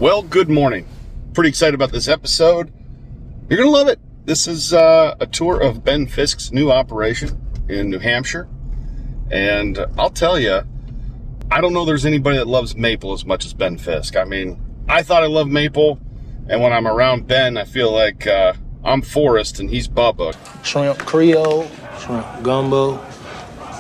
Well, good morning. Pretty excited about this episode. You're going to love it. This is a tour of Ben Fisk's new operation in New Hampshire. And I'll tell you, I don't know there's anybody that loves maple as much as Ben Fisk. I mean, I thought I loved maple, and when I'm around Ben, I feel like I'm Forrest and he's Bubba. Shrimp Creole, shrimp gumbo,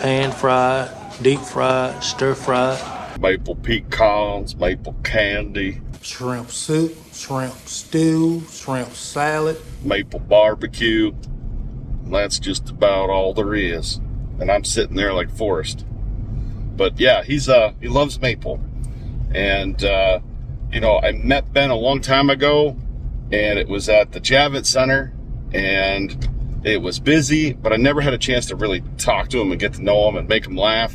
pan fried, deep fried, stir fried. Maple pecans, maple candy. Shrimp soup, shrimp stew, shrimp salad. Maple barbecue. That's just about all there is. And I'm sitting there like Forrest. But yeah, he loves maple. And, I met Ben a long time ago, and it was at the Javits Center, and it was busy, but I never had a chance to really talk to him and get to know him and make him laugh.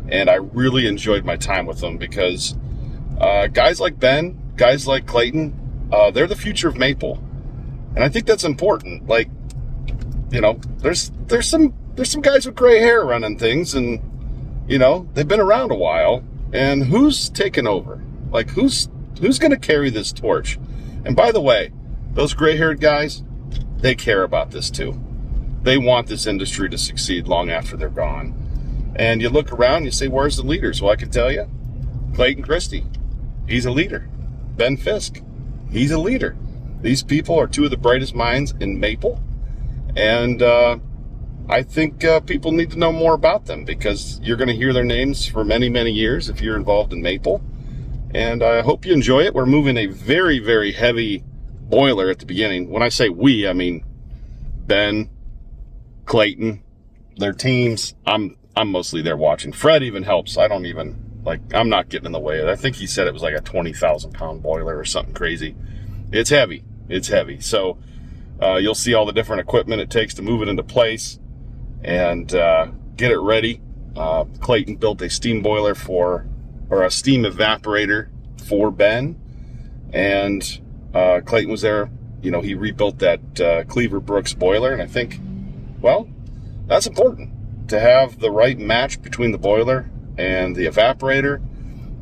And I really enjoyed my time with him because guys like Ben, guys like Clayton, they're the future of maple. And I think that's important. Like, there's some guys with gray hair running things, and, they've been around a while. And who's taking over? Like, who's going to carry this torch? And by the way, those gray-haired guys, they care about this too. They want this industry to succeed long after they're gone. And you look around and you say, where's the leaders? Well, I can tell you, Clayton Christie, he's a leader. Ben Fisk, he's a leader. These people are two of the brightest minds in maple. And I think people need to know more about them because you're going to hear their names for many, many years if you're involved in maple. And I hope you enjoy it. We're moving a very, very heavy boiler at the beginning. When I say we, I mean Ben, Clayton, their teams. I'm mostly there watching. Fred even helps. I'm not getting in the way of it. I think he said it was like a 20,000 pound boiler or something crazy. It's heavy. So you'll see all the different equipment it takes to move it into place and get it ready. Clayton built a steam boiler or a steam evaporator for Ben. And Clayton was there. He rebuilt that Cleaver Brooks boiler. And I think, well, that's important to have the right match between the boiler and the evaporator.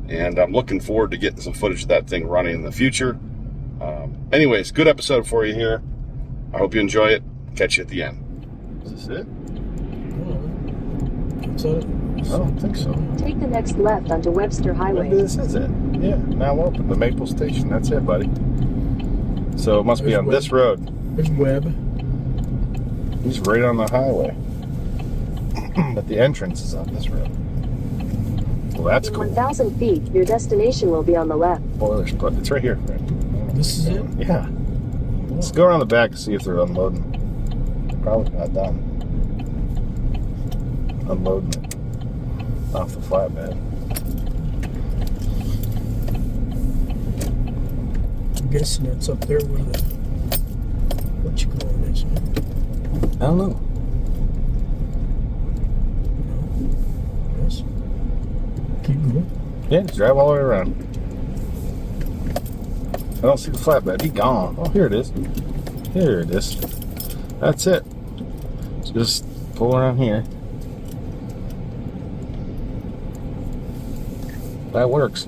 And I'm looking forward to getting some footage of that thing running in the future. Anyways, good episode for you here. I hope you enjoy it. Catch you at the end. Is this it? I don't think so. Take the next left onto Webster Highway. Maybe this is it. Yeah, now open. The Maple Station. That's it, buddy. So it must be on this road. There's Webb. He's right on the highway. But the entrance is on this road. Well, that's In cool. 1,000 feet, your destination will be on the left. Boiler's put. It's right here, Fred. This is it? Yeah. Let's go around the back and see if they're unloading. Probably not done. Unloading it off the flatbed. I'm guessing it's up there where the, what you call it is. I don't know. Yes. Keep going. Yeah, just drive all the way around. I don't see the flatbed. He gone. Oh, here it is. Here it is. That's it. So just pull around here. That works.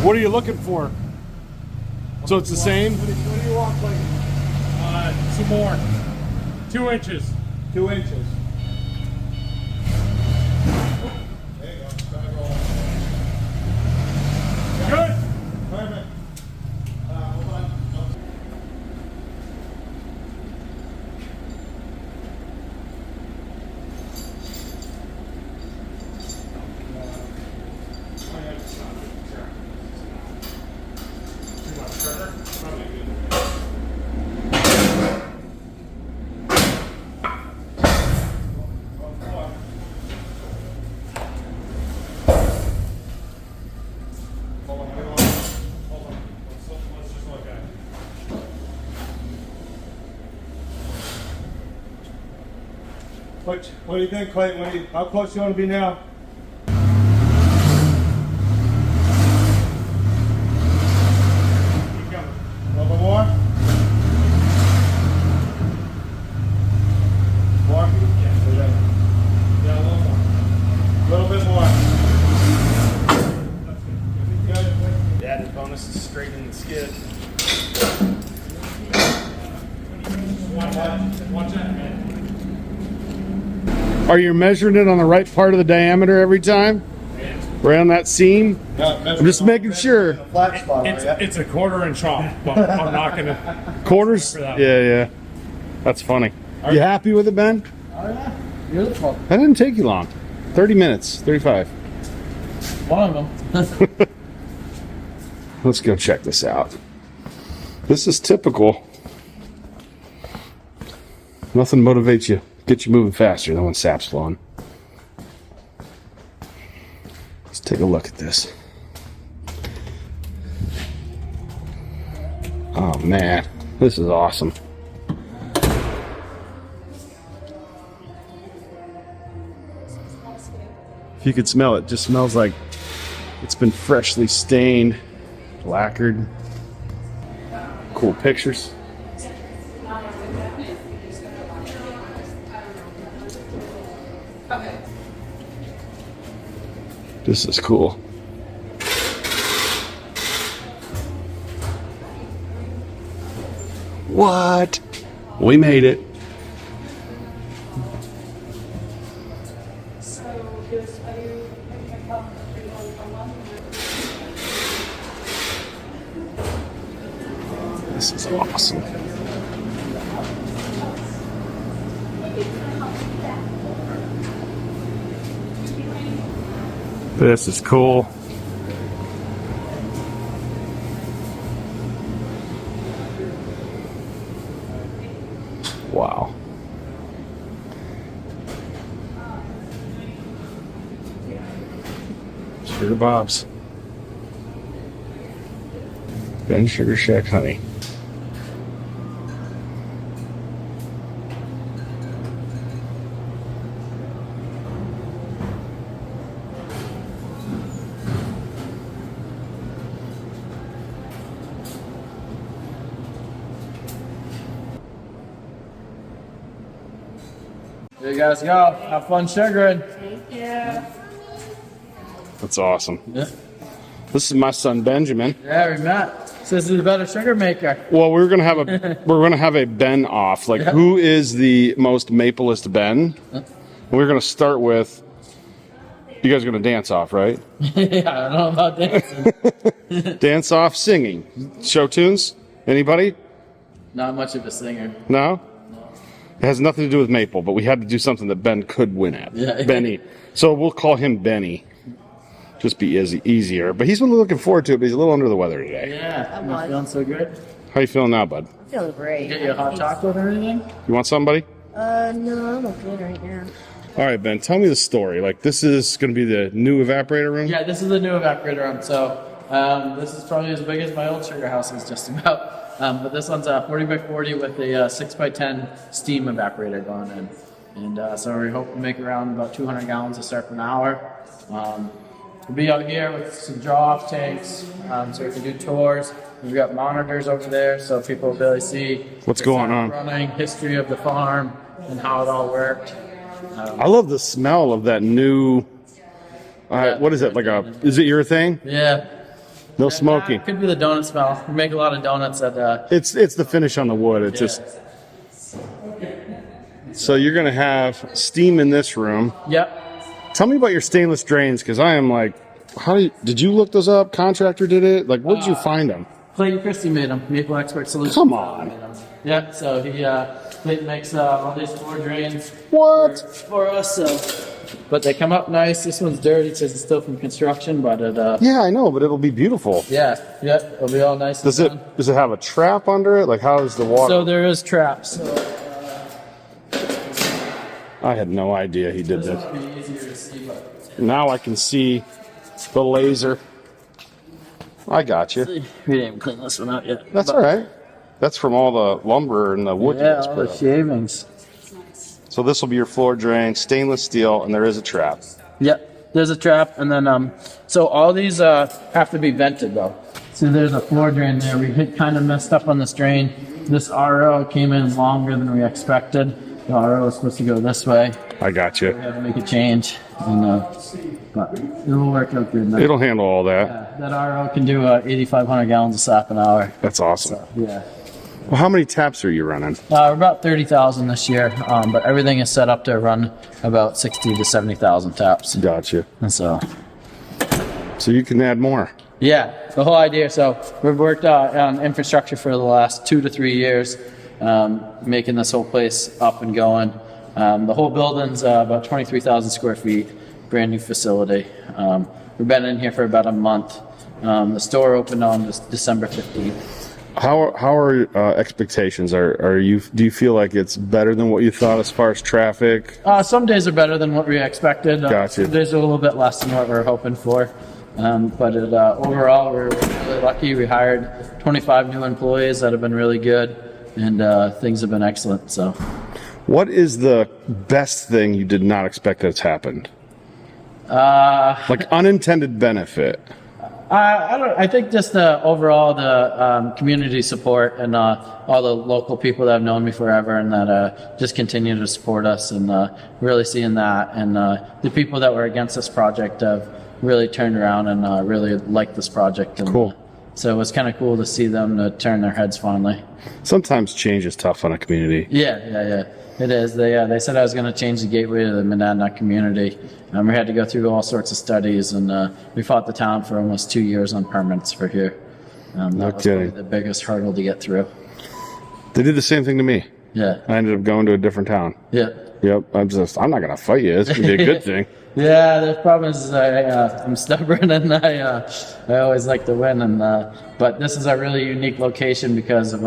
What are you looking for? So it's the same? What do you want, Clayton? Some more. 2 inches. 2 inches. There you go. Try to roll. Good. Perfect. Hold on. What do you think, Clayton? How close do you want to be now? Keep coming. A little bit more? More? Yeah. Yeah, a little more. A little bit more. That's good. The added bonus is straightening the skid. Watch that, man. Are you measuring it on the right part of the diameter every time? Right on that seam? I'm just making sure. Flat spot, It's a 1/4 inch off, but I'm not gonna. Quarters? Yeah, yeah. That's funny. You happy with it, Ben? Oh yeah, beautiful. That didn't take you long. 30 minutes, 35. One of them. Let's go check this out. This is typical. Nothing motivates you, get you moving faster than when sap's flowing. Let's take a look at this. Oh man, this is awesome. If you could smell it, just smells like it's been freshly stained, lacquered. Cool pictures. This is cool. What? We made it. This is awesome. This is cool. Wow. Sugar Bob's. Ben Sugar Shack Honey. There you guys go. Have fun sugaring. That's awesome. Yeah. This is my son Benjamin. Yeah, we met. So this is a better sugar maker. Well, we're gonna have a Ben off. Like, who is the most maplest Ben? And we're gonna start with. You guys are gonna dance off, right? Yeah, I don't know about dancing. Dance off, singing, show tunes. Anybody? Not much of a singer. No. It has nothing to do with maple, but we had to do something that Ben could win at. Yeah. Benny. So we'll call him Benny. Just be easier. But he's been looking forward to it, but he's a little under the weather today. Yeah, I'm not feeling so good. How you feeling now, bud? I'm feeling great. Get you a hot chocolate or anything? You want somebody? No, I'm okay right now. All right, Ben, tell me the story. Like, this is going to be the new evaporator room? Yeah, this is the new evaporator room. So this is probably as big as my old sugar house is just about. But this one's a 40 by 40 with a 6 by 10 steam evaporator going in. And so we hope to make around about 200 gallons of syrup an hour. We'll be out here with some draw-off tanks, so we can do tours. We've got monitors over there, so people will be able to see What's going on. Running history of the farm and how it all worked. I love the smell of that new. What is it? Like is it urethane? Yeah. No smoking. Could be the donut smell. We make a lot of donuts at. It's the finish on the wood. It's just. So you're gonna have steam in this room. Yep. Tell me about your stainless drains, because I am like, did you look those up? Contractor did it? Like, where did you find them? Clayton Christie made them. Maple Expert Solutions. Come on. Yeah. So Clayton makes all these floor drains. What? For us? But they come up nice. This one's dirty. It says it's still from construction, but it. Yeah, I know, but it'll be beautiful. Yeah. It'll be all nice. Does and it have a trap under it? Like, how is the water? So there is traps. I had no idea he did This this. would be easier to see, but Now I can see the laser. I got you. we didn't even clean this one out yet. That's all right. That's from all the lumber and the wood. you Yeah, guys all put the up. shavings. So this will be your floor drain, stainless steel, and there is a trap. Yep, there's a trap, and then so all these have to be vented though. So there's a floor drain there. We kind of messed up on this drain. This RO came in longer than we expected. The RO is supposed to go this way. I got you. We had to make a change, and but it'll work out good. Now. It'll handle all that. That RO can do 8,500 gallons of sap an hour. That's awesome. Yeah. Well, how many taps are you running? We're about 30,000 this year, but everything is set up to run about 60 to 70,000 taps. Got you. And so you can add more. yeah, the whole idea. So we've worked on infrastructure for the last 2 to 3 years, making this whole place up and going. The whole building's about 23,000 square feet, brand new facility. We've been in here for about a month. The store opened on December 15th. How are expectations? Do you feel like it's better than what you thought as far as traffic? Some days are better than what we expected. Gotcha. Some days are a little bit less than what we were hoping for. But overall, we're really lucky. We hired 25 new employees that have been really good, and things have been excellent. So, What is the best thing you did not expect that's happened? Like unintended benefit. I think just the overall community support and all the local people that have known me forever and that just continue to support us, and really seeing that, and the people that were against this project have really turned around and really liked this project. And, Cool. So it was kind of cool to see them to turn their heads finally. Sometimes change is tough on a community. Yeah. It is. They said I was going to change the gateway to the Monadnock community. We had to go through all sorts of studies, and we fought the town for almost 2 years on permits for here. That was kidding. probably the biggest hurdle to get through. They did the same thing to me. Yeah. I ended up going to a different town. Yeah. Yep. I'm not going to fight you. It's going to be a good thing. Yeah, the problem is I'm stubborn, and I always like to win. And but this is a really unique location because of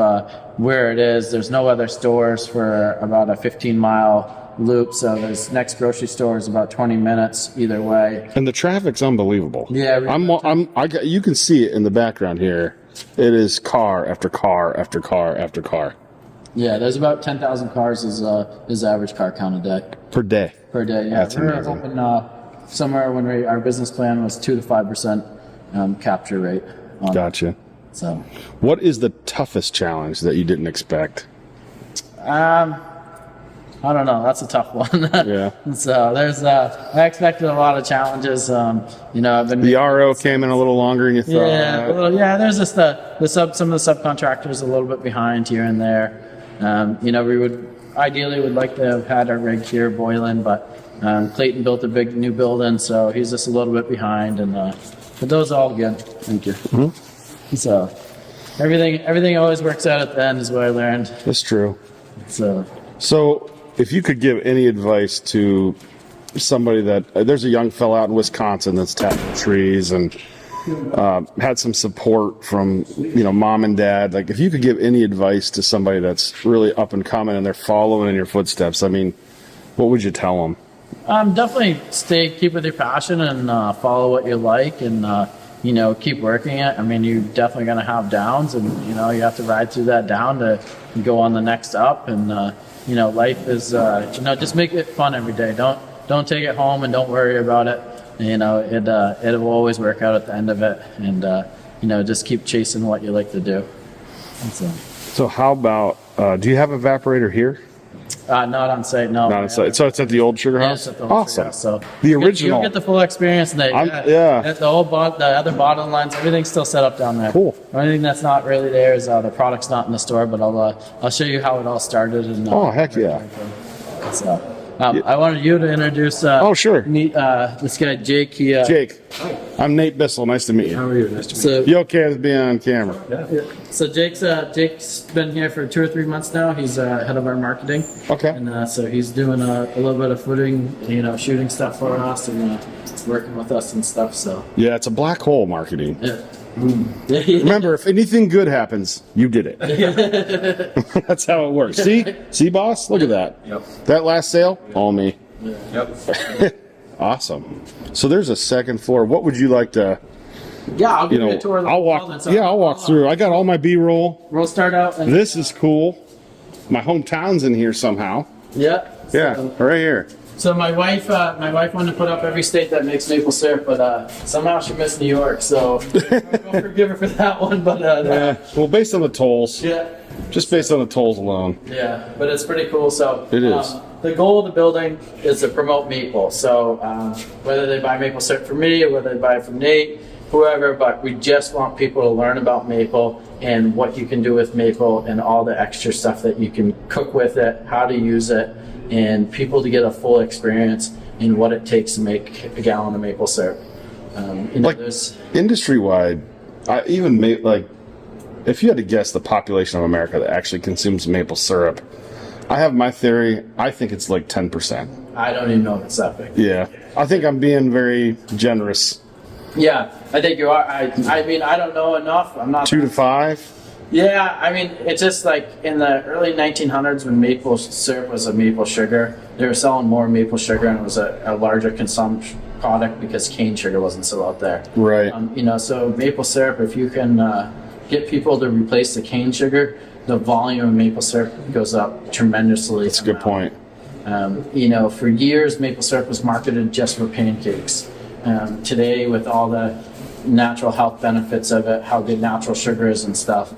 where it is. There's no other stores for about a 15-mile loop, so this next grocery store is about 20 minutes either way. And the traffic's unbelievable. Yeah, you can see it in the background here. It is car after car after car after car. Yeah, there's about 10,000 cars is the average car count a day. Per day. Per day, yeah. That's we were amazing. hoping somewhere when our business plan was 2 to 5% capture rate. On Gotcha. It. So, What is the toughest challenge that you didn't expect? I don't know. That's a tough one. Yeah. So there's I expected a lot of challenges. I've been The RO came in a little longer than you thought. yeah. There's just some of the subcontractors a little bit behind here and there. We would like to have had our rig here boiling, but Clayton built a big new building, so he's just a little bit behind. And but those are all good. Thank you. Mm-hmm. So everything always works out at the end, is what I learned. That's true. So if you could give any advice to somebody there's a young fella out in Wisconsin that's tapping trees and had some support from mom and dad, like if you could give any advice to somebody that's really up and coming and they're following in your footsteps, I mean, what would you tell them? definitely keep with your passion and follow what you like, and keep working it. I mean, you're definitely going to have downs, and you have to ride through that down to go on the next up. And life is just make it fun every day. Don't take it home and don't worry about it. It will always work out at the end of it, and just keep chasing what you like to do. So how about do you have an evaporator here? Not on site, no. Not on site. So it's at the old sugar Yeah, house? it's at the old Awesome. sugar house, so The original. You'll get the full experience. And yeah. The other bottom lines, everything's still set up down there. Cool. The only thing that's not really there is the product's not in the store, but I'll show you how it all started. And Oh, heck yeah. So, I wanted you to introduce. Oh, sure. Meet this guy Jake. Jake. I'm Nate Bissell. Nice to meet you. How are you? Nice to meet you. You okay with being on camera? Yeah. So Jake's been here for 2 or 3 months now. He's head of our marketing. Okay. And so he's doing a little bit of footing, shooting stuff for us and working with us and stuff. So Yeah, it's a black hole marketing. yeah. Remember, if anything good happens, you did it. That's how it works. See, boss? Look at that. Yep. That last sale, all me. Yep. Awesome. So there's a second floor. What would you like to? Yeah, I'll give you a tour of the I'll walk. building. So I'll walk through. I got all my B-roll. We'll start out. And, This is cool. My hometown's in here somehow. Yeah. Yeah, right here. So my wife wanted to put up every state that makes maple syrup, but somehow she missed New York. So I'll forgive her for that one. But Yeah. Well, based on the tolls. yeah. Just based on the tolls alone. Yeah, but it's pretty cool. So It is. The goal of the building is to promote maple. So whether they buy maple syrup from me or whether they buy it from Nate, whoever, but we just want people to learn about maple and what you can do with maple and all the extra stuff that you can cook with it, how to use it, and people to get a full experience in what it takes to make a gallon of maple syrup. Like there's industry-wide, I even made like, if you had to guess the population of America that actually consumes maple syrup, I have my theory. I think it's like 10%. I don't even know if it's that big. Yeah, I think I'm being very generous. Yeah, I think you are. I mean, I don't know enough. I'm not 2 to 5. Yeah, I mean, it's just like in the early 1900s when maple syrup was a maple sugar, they were selling more maple sugar and it was a larger consumption product because cane sugar wasn't still out there. Right. So maple syrup, if you can get people to replace the cane sugar, the volume of maple syrup goes up tremendously. That's a good point. For years, maple syrup was marketed just for pancakes. Today, with all the natural health benefits of it, how good natural sugar is and stuff,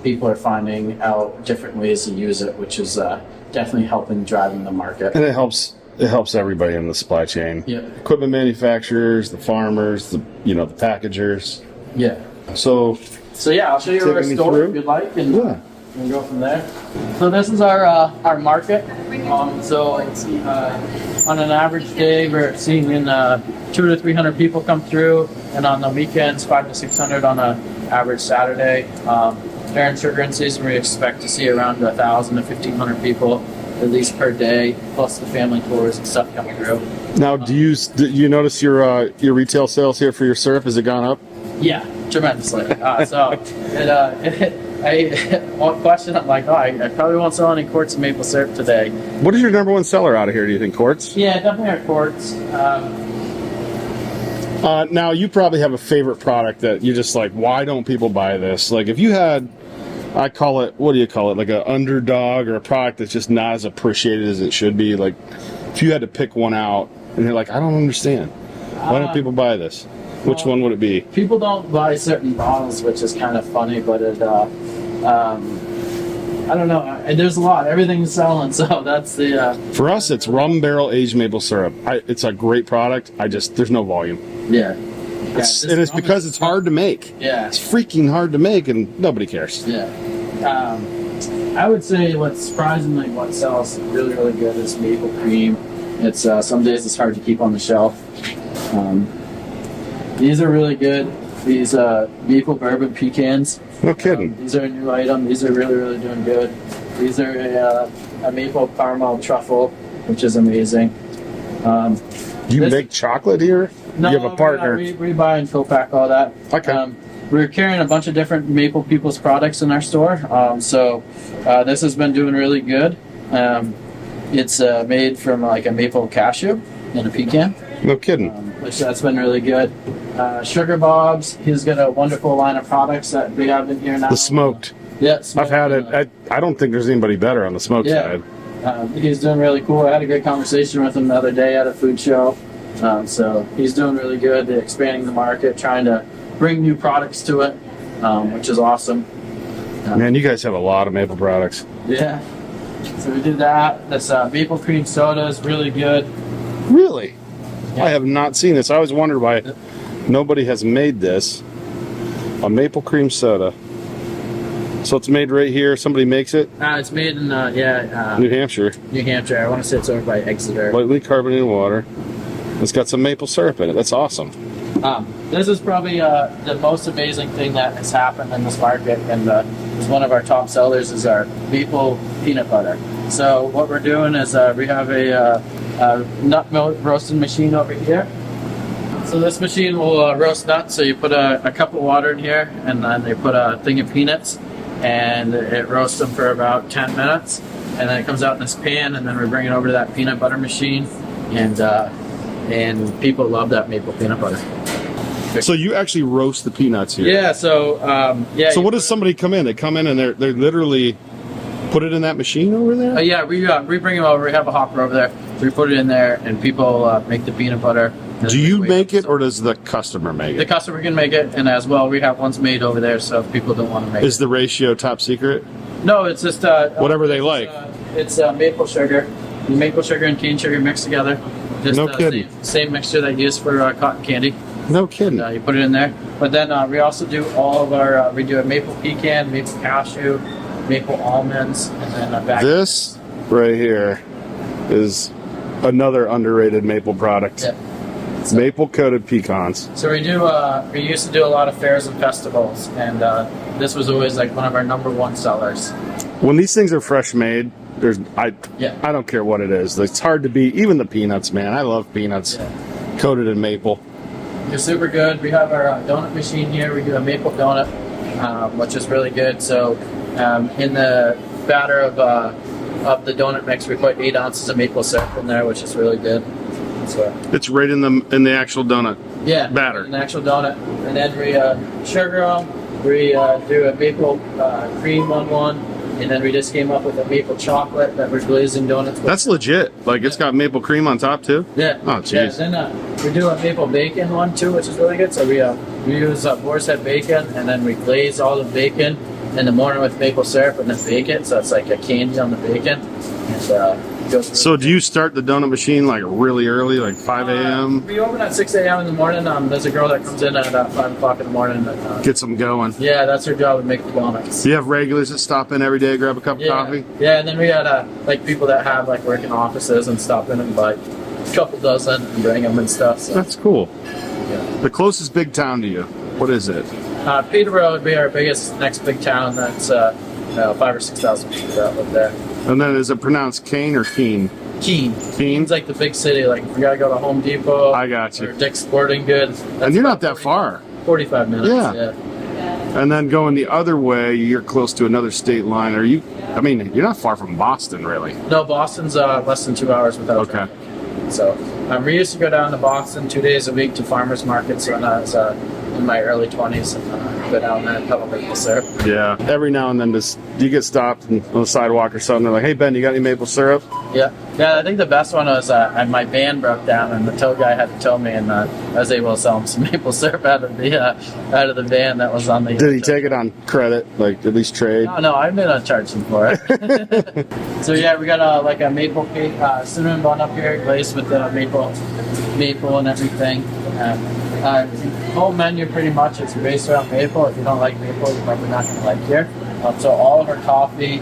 people are finding out different ways to use it, which is definitely helping driving the market. And it helps everybody in the supply chain. Yeah. Equipment manufacturers, the farmers, the packagers. Yeah. So So yeah, I'll show you our Take me store through? if you'd like, and Yeah. we'll go from there. So this is our market. So it's, on an average day, we're seeing 200 to 300 people come through, and on the weekends, 500 to 600 on an average Saturday. During sugar season, we expect to see around 1,000 to 1,500 people at least per day, plus the family tours and stuff coming through. now, do you notice your retail sales here for your syrup? Has it gone up? Yeah, tremendously. One question, I'm like, I probably won't sell any quarts of maple syrup today. What is your number one seller out of here? Do you think quarts? Yeah, definitely our quarts. Now, you probably have a favorite product that you're just like, why don't people buy this? Like, if you had, I call it, what do you call it? Like an underdog or a product that's just not as appreciated as it should be. Like, if you had to pick one out and you're like, I don't understand. Why don't people buy this? Which one would it be? People don't buy certain bottles, which is kind of funny, but I don't know. There's a lot. Everything's selling, so that's the. For us, it's rum barrel aged maple syrup. It's a great product. There's no volume. Yeah. And it's because it's hard to make. Yeah. It's freaking hard to make, and nobody cares. Yeah. I would say what sells really, really good is maple cream. It's some days it's hard to keep on the shelf. These are really good. These maple bourbon pecans. No kidding. These are a new item. These are really, really doing good. These are a maple caramel truffle, which is amazing. Do you make chocolate here? No, you have a partner. We buy and co-pack all that. Okay. We're carrying a bunch of different Maple People's products in our store. This has been doing really good. It's made from like a maple cashew and a pecan. No kidding. Which that's been really good. Sugar Bob's, he's got a wonderful line of products that we have in here now. The smoked. Yeah, I've had it. I don't think there's anybody better on the smoked side. He's doing really cool. I had a good conversation with him the other day at a food show. So he's doing really good. They're expanding the market, trying to bring new products to it, which is awesome. Man, you guys have a lot of maple products. Yeah. So we do that. This maple cream soda is really good. Really? Yeah. I have not seen this. I always wondered why nobody has made this. A maple cream soda. So it's made right here. Somebody makes it. It's made in New Hampshire. New Hampshire. I want to say it's over by Exeter. Lightly carbonated water. It's got some maple syrup in it. That's awesome. This is probably the most amazing thing that has happened in this market, and is one of our top sellers is our maple peanut butter. So what we're doing is we have a nut milk roasting machine over here. So this machine will roast nuts. So you put a cup of water in here, and then you put a thing of peanuts, and it roasts them for about 10 minutes, and then it comes out in this pan, and then we bring it over to that peanut butter machine, and people love that maple peanut butter. So you actually roast the peanuts here. Yeah. So So what does somebody come in? They come in and they're literally put it in that machine over there. Yeah, we bring them over. We have a hopper over there. We put it in there, and people make the peanut butter. Do you make it, or does the customer make The it? customer can make it, and as well, we have ones made over there. So if people don't want to make Is the ratio top secret? it, no, it's just Whatever they like. It's maple sugar, maple sugar and cane sugar mixed together. Just No kidding. same mixture that you use for cotton candy. No kidding. You put it in there. But then we also do all of our. We do a maple pecan, maple cashew, maple almonds, and then a bag. This right here is another underrated maple product. Yeah. Maple coated pecans. So we do. We used to do a lot of fairs and festivals, and this was always like one of our #1 sellers. When these things are fresh made, I Yeah. don't care what it is. It's hard to beat. Even the peanuts, man. I love peanuts Yeah. coated in maple. They're super good. We have our donut machine here. We do a maple donut, which is really good. So in the batter of the donut mix, we put 8 ounces of maple syrup in there, which is really good. So, It's right in the actual donut. yeah, Batter. an actual donut, and then we sugar them. We do a maple cream on one, and then we just came up with a maple chocolate that we're glazing donuts with. That's legit. Like it's got maple cream on top too. Yeah. Oh, jeez. Yeah, then we do a maple bacon one too, which is really good. So we use boar's head bacon, and then we glaze all the bacon in the morning with maple syrup, and then bake it. So it's like a candy on the bacon. And, goes really So do you start the donut machine like really early, like 5 a.m.? We open at 6 a.m. in the morning. There's a girl that comes in at 5 o'clock in the morning. And, Get them going. yeah, that's her job to make the donuts. Do you have regulars that stop in every day, grab a cup of Yeah. coffee? Yeah, and then we had like people that have like work in offices and stop in and buy a couple dozen and bring them and stuff. So. That's cool. Yeah. The closest big town to you, what is it? Peterborough would be our biggest next big town. That's 5,000 or 6,000 people that live there. And then is it pronounced Kane or Keene? Keene. Keene? It's like the big city. Like if we gotta go to Home Depot. I got you. Or Dick's Sporting Goods. And you're not that far. 45 minutes. Yeah. And then going the other way, you're close to another state line. You're not far from Boston, really. No, Boston's less than 2 hours without Okay. traffic. So we used to go down to Boston 2 days a week to farmers markets when I was in my early 20s, and go down there and peddle maple syrup. Yeah. Every now and then, you get stopped on the sidewalk or something. They're like, "Hey Ben, you got any maple syrup?" Yeah, I think the best one was my van broke down, and the tow guy had to tow me, and I was able to sell him some maple syrup out of the van that was on the. Did he take it on credit, like at least trade? No, I've been charging for it. So yeah, we got a maple cake, cinnamon bun up here, glazed with maple and everything. The whole menu pretty much is based around maple. If you don't like maple, you're probably not going to like here. So all of our coffee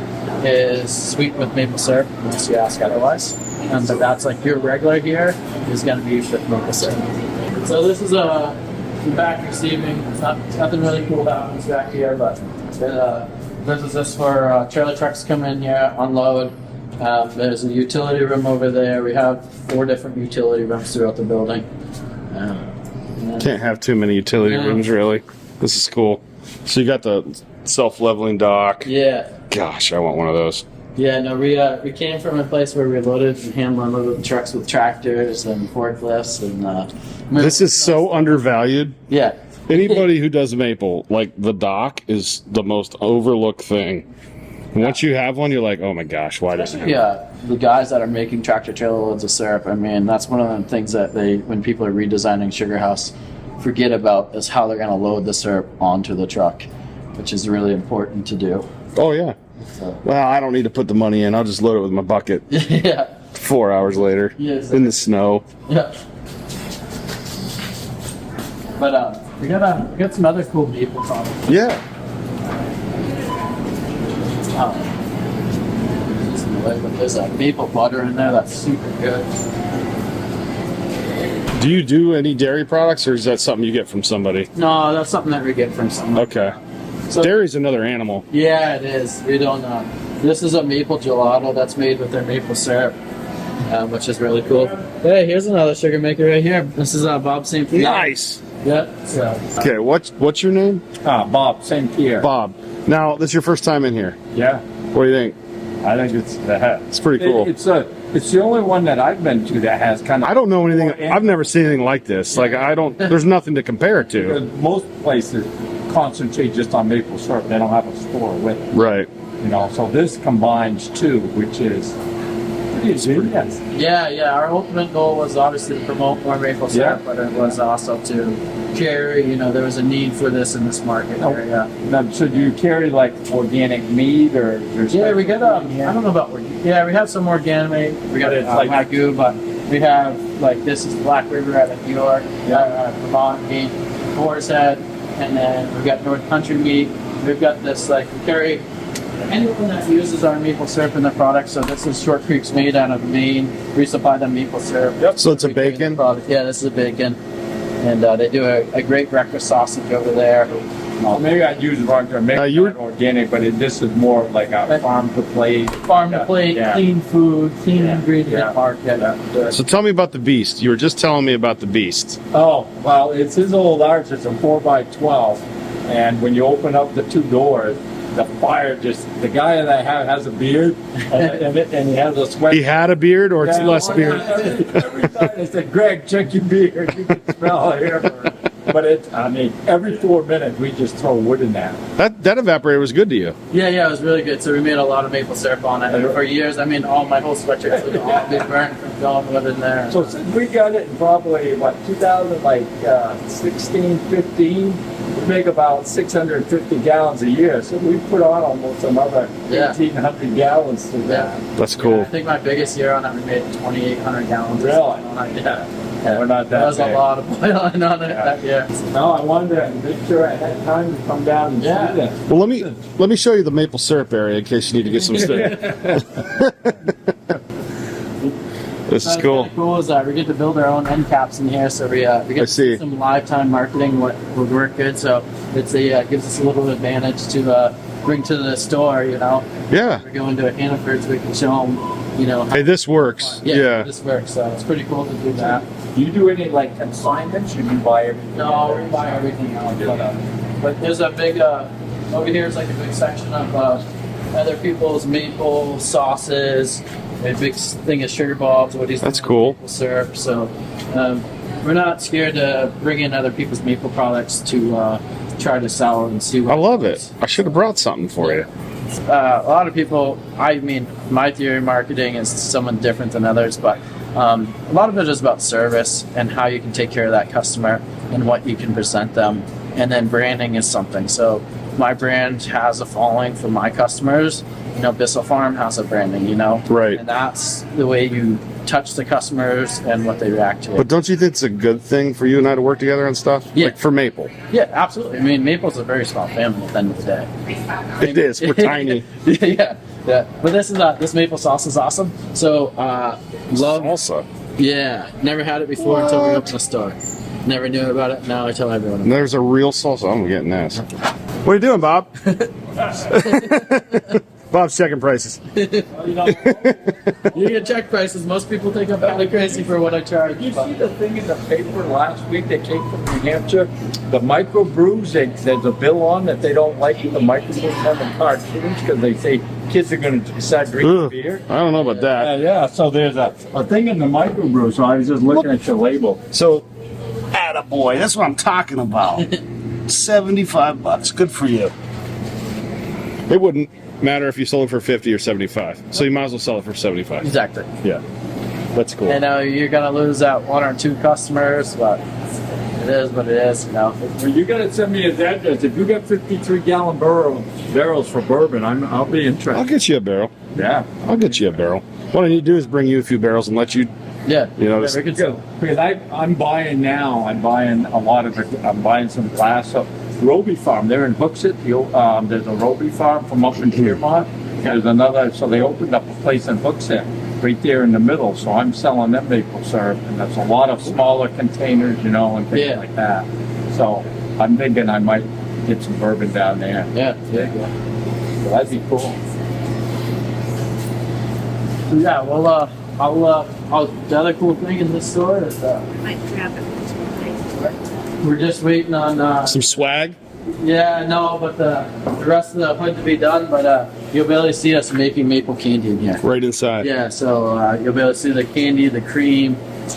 is sweetened with maple syrup, unless you ask otherwise. But that's like your regular here is going to be with maple syrup. So this is a back receiving. Nothing really cool happens back here, but this is just for trailer trucks come in here, unload. There's a utility room over there. We have 4 different utility rooms throughout the building. Can't have too many utility No. rooms, really. This is cool. So you got the self-leveling dock. Yeah. Gosh, I want one of those. Yeah, no, we came from a place where we loaded and hand unloaded trucks with tractors and forklifts and. This is so undervalued. Yeah. Anybody who does maple, like the dock, is the most overlooked thing. Once you have one, you're like, oh my gosh, why didn't I have one? Yeah, the guys that are making tractor trailer loads of syrup. I mean, that's one of the things that when people are redesigning Sugar House, forget about is how they're going to load the syrup onto the truck, which is really important to do. Oh yeah. Well, I don't need to put the money in. I'll just load it with my bucket. Yeah. 4 hours later, Yes. in the snow. Yeah. But we got some other cool maple products. Yeah. There's a maple butter in there that's super good. Do you do any dairy products, or is that something you get from somebody? No, that's something that we get from someone. Okay. So, Dairy's another animal. yeah, it is. We don't. This is a maple gelato that's made with their maple syrup, which is really cool. Hey, here's another sugar maker right here. This is Bob St. Pierre. Nice. Yeah. So, Okay, what's your name? Bob, St. Pierre. Bob. Now, this is your first time in here. Yeah, What do you think? I think it's the head. It's pretty cool. It's the only one that I've been to that has kind of. I don't know anything. I've never seen anything like this. Like, I don't, there's nothing to compare it to. Because most places concentrate just on maple syrup. They don't have a store with it. Right. You know, so this combines two, which is pretty genius. yeah. Our ultimate goal was obviously to promote more maple syrup, Yeah. but it was also to carry. There was a need for this in this market area. Now, so do you carry like organic meat or? Yeah, we got I don't know about organic. Yeah, we have some organic. We got It's like- Wagyu, but we have this is Black River out of New York, Vermont meat, Boar's Head, and then we've got North Country meat. We've got this we carry anyone that uses our maple syrup in their products. So this is Short Creek's made out of Maine. We supply them maple syrup. Yep. So it's a We carry the bacon? product. Yeah, this is a bacon, and they do a great breakfast sausage over there. Maybe I'd use it wrong to make you were- it organic, but this is more like a farm to plate. Farm to plate, Yeah. clean food, clean Yeah. ingredient Yeah. market. So tell me about the beast. You were just telling me about the beast. Oh, well, it's his old arch. It's a 4x12. And when you open up the two doors, the fire the guy that I have has a beard and he has a sweat. He had a beard, or it's Yeah, less oh, beard? yeah, every time I said, Greg, check your beard. You can smell it here. But every 4 minutes we just throw wood in that. That evaporator was good to you. Yeah, it was really good. So we made a lot of maple syrup on it. And for years, all my whole sweatshirts would all be burned from going wood in there. So since we got it in probably, 2016, 15, we make about 650 gallons a year. So we put on almost another Yeah. 1,800 gallons to that. That's I cool. think my biggest year on it, we made 2,800 gallons. Really? On it. Yeah. We're not that There was big. a lot of boiling on it Yeah. that year. No, I wanted to make sure I had time to come down and Yeah. see that. Well, let me show you the maple syrup area in case you need to get some stuff. This is What's cool. really cool is we get to build our own end caps in here, so we get I see. some live time marketing what would work good. So it's gives us a little advantage to bring to the store. Yeah. We're going to Hannaford's, we can show them. How Hey, this works. Yeah. this works. So it's pretty cool to do that. Do you do any consignments or do you buy everything? No, we buy everything else. But there's a big over here is a big section of other people's maple sauces. A big thing of sugar bobs. That's cool. Maple syrup. So we're not scared to bring in other people's maple products to try to sell and see what I love it. I should have brought something for you. a lot of people, my theory of marketing is somewhat different than others, but a lot of it is about service and how you can take care of that customer and what you can present them. And then branding is something. So my brand has a following for my customers. Bissell Farm has a branding, Right. And that's the way you touch the customers and what they react to. But don't you think it's a good thing for you and I to work together on stuff? Yeah. Like for Maple. Yeah, absolutely. Maple's a very small family at the end of the day. It is. We're tiny. yeah. But this maple sauce is awesome. So, love. Salsa. Yeah, never had it before until we opened the store. Never knew about it. Now I tell everyone. And there's a real salsa. I'm getting this. What are you doing, Bob? Bob's checking prices. You can check prices. Most people think I'm kind of crazy for what I charge. You see the thing in the paper last week that came from New Hampshire? The microbrews, there's a bill on that they don't like the microbrews having cartoons because they say kids are going to start drinking Ugh, beer. I don't know about that. Yeah, so there's a thing in the microbrew, so I was just looking at your label. So, attaboy. That's what I'm talking about. $75. Good for you. It wouldn't matter if you sold it for 50 or 75. So you might as well sell it for 75. Exactly. Yeah. That's cool. I know you're going to lose out one or two customers, but It is what it is, you know. Well, you gotta send me his address. If you got 53-gallon barrels for bourbon, I'll be I'll interested. get you a barrel. Yeah. I'll get you a barrel. What I need to do is bring you a few barrels and let you. Yeah, You know, yeah, we could Good. Because I'm buying now. I'm buying a lot of it. I'm buying some glass. So Roby Farm, they're in Hooksett. There's a Roby Farm from up in Piermont. There's another. So they opened up a place in Hooksett, right there in the middle. So I'm selling them maple syrup, and that's a lot of smaller containers, you know, and things Yeah. like that. So I'm thinking I might get some bourbon down there. Yeah. So that'd be cool. So yeah, well, the other cool thing in this store is Might grab it. we're just waiting on. Some swag. Yeah, no, but the rest of the hood to be done. But you'll be able to see us making maple candy in here. Right inside. Yeah, so you'll be able to see the candy, the cream,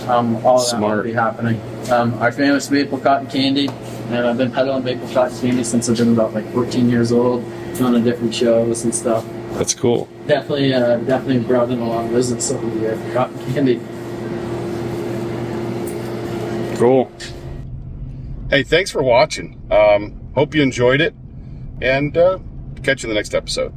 all of that will Smart. be happening. Our famous maple cotton candy, and I've been peddling maple cotton candy since I've been about like 14 years old, on the different shows and stuff. That's cool. Definitely brought in a lot of business over the year for cotton candy. Cool. Hey, thanks for watching. Hope you enjoyed it, and catch you in the next episode.